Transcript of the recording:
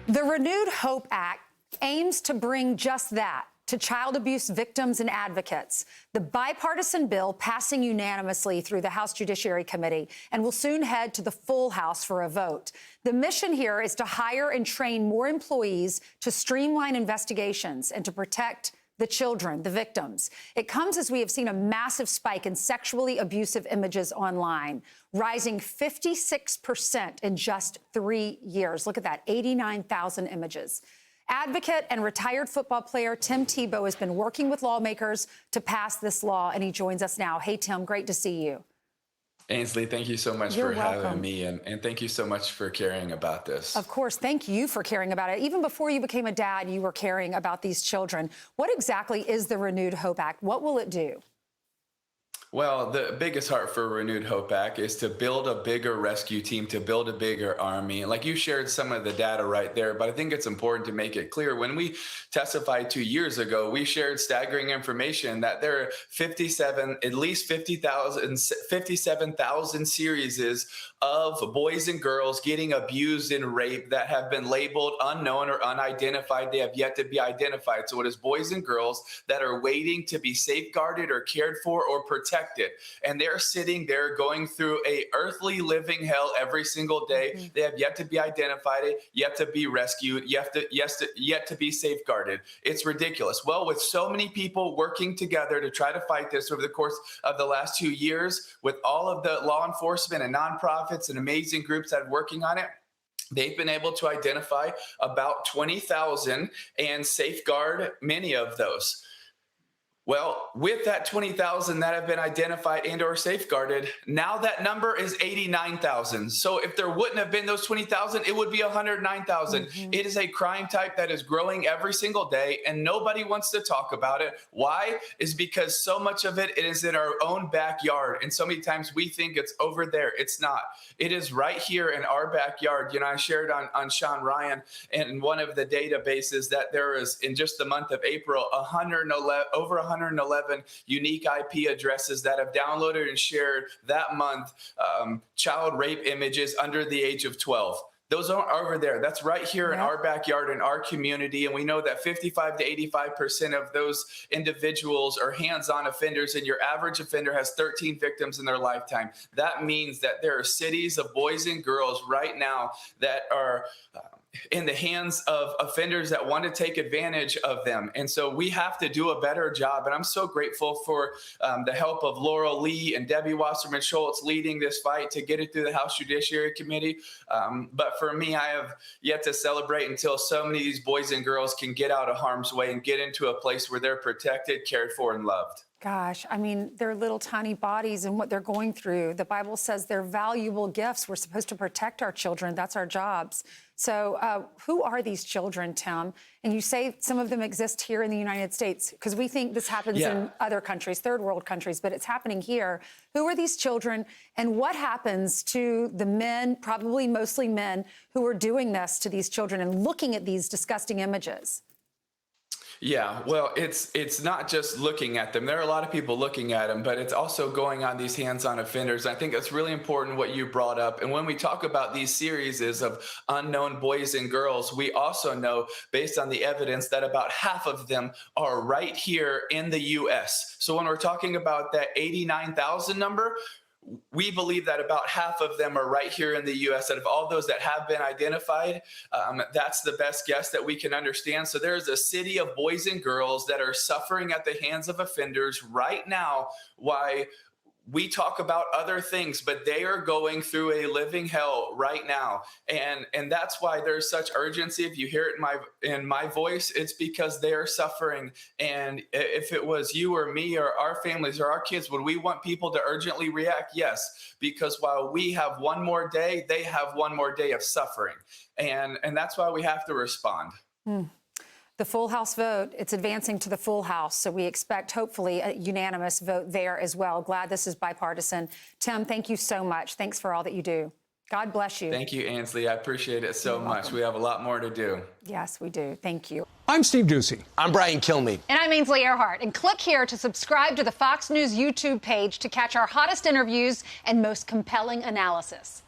The Renewed Hope Act aims to bring just that to child abuse victims and advocates. The bipartisan bill passing unanimously through the House Judiciary Committee and will soon head to the full House for a vote. The mission here is to hire and train more employees to streamline investigations and to protect the children, the victims. It comes as we have seen a massive spike in sexually abusive images online, rising 56% in just 3 years. Look at that, 89,000 images. Advocate and retired football player Tim Tebow has been working with lawmakers to pass this law, and he joins us now. Hey, Tim, great to see you. Ainsley, thank you so much You're for welcome. having me, and thank you so much for caring about this. Of course, thank you for caring about it. Even before you became a dad, you were caring about these children. What exactly is the Renewed Hope Act? What will it do? Well, the biggest heart for Renewed Hope Act is to build a bigger rescue team, to build a bigger army. And like you shared some of the data right there, but I think it's important to make it clear. When we testified 2 years ago, we shared staggering information that there are at least 57,000 series of boys and girls getting abused and raped that have been labeled unknown or unidentified. They have yet to be identified. So it is boys and girls that are waiting to be safeguarded or cared for or protected. And they're sitting there going through a earthly living hell every single day. Mm-hmm. They have yet to be identified, yet to be rescued, yet to be safeguarded. It's ridiculous. Well, with so many people working together to try to fight this over the course of the last 2 years, with all of the law enforcement and nonprofits and amazing groups that are working on it, they've been able to identify about 20,000 and safeguard many of those. Well, with that 20,000 that have been identified and or safeguarded, now that number is 89,000. So if there wouldn't have been those 20,000, it would be 109,000. Mm-hmm. It is a crime type that is growing every single day, and nobody wants to talk about it. Why? Is because so much of it is in our own backyard. And so many times we think it's over there. It's not. It is right here in our backyard. You know, I shared on Sean Ryan in one of the databases that there is, in just the month of April, over 111 unique IP addresses that have downloaded and shared that month child rape images under the age of 12. Those aren't over there. That's right here in our backyard, in our community. And we know that 55 to 85% of those individuals are hands-on offenders, and your average offender has 13 victims in their lifetime. That means that there are cities of boys and girls right now that are in the hands of offenders that want to take advantage of them. And so we have to do a better job. And I'm so grateful for the help of Laurel Lee and Debbie Wasserman Schultz leading this fight to get it through the House Judiciary Committee. But for me, I have yet to celebrate until so many of these boys and girls can get out of harm's way and get into a place where they're protected, cared for, and loved. Gosh, I mean, their little tiny bodies and what they're going through. The Bible says they're valuable gifts. We're supposed to protect our children. That's our jobs. So who are these children, Tim? And you say some of them exist here in the United States, because we think this happens in other countries, third world countries, but it's happening here. Who are these children, and what happens to the men, probably mostly men, who are doing this to these children and looking at these disgusting images? Yeah, well, it's not just looking at them. There are a lot of people looking at them, but it's also going on these hands-on offenders. I think that's really important what you brought up. And when we talk about these series of unknown boys and girls, we also know, based on the evidence, that about half of them are right here in the U.S. So when we're talking about that 89,000 number, we believe that about half of them are right here in the U.S. Out of all those that have been identified, that's the best guess that we can understand. So there's a city of boys and girls that are suffering at the hands of offenders right now. Why? We talk about other things, but they are going through a living hell right now. And that's why there's such urgency. If you hear it in my voice, it's because they are suffering. And if it was you or me or our families or our kids, would we want people to urgently react? Yes, because while we have one more day, they have one more day of suffering. And that's why we have to respond. The full House vote, it's advancing to the full House, so we expect, hopefully, a unanimous vote there as well. Glad this is bipartisan. Tim, thank you so much. Thanks for all that you do. God bless you. Thank you, Ainsley. I appreciate it so much. We have a lot more to do. Yes, we do. Thank you. I'm Steve Doocy. I'm Brian Kilmeade. And I'm Ainsley Earhart. And click here to subscribe to the Fox News YouTube page to catch our hottest interviews and most compelling analysis.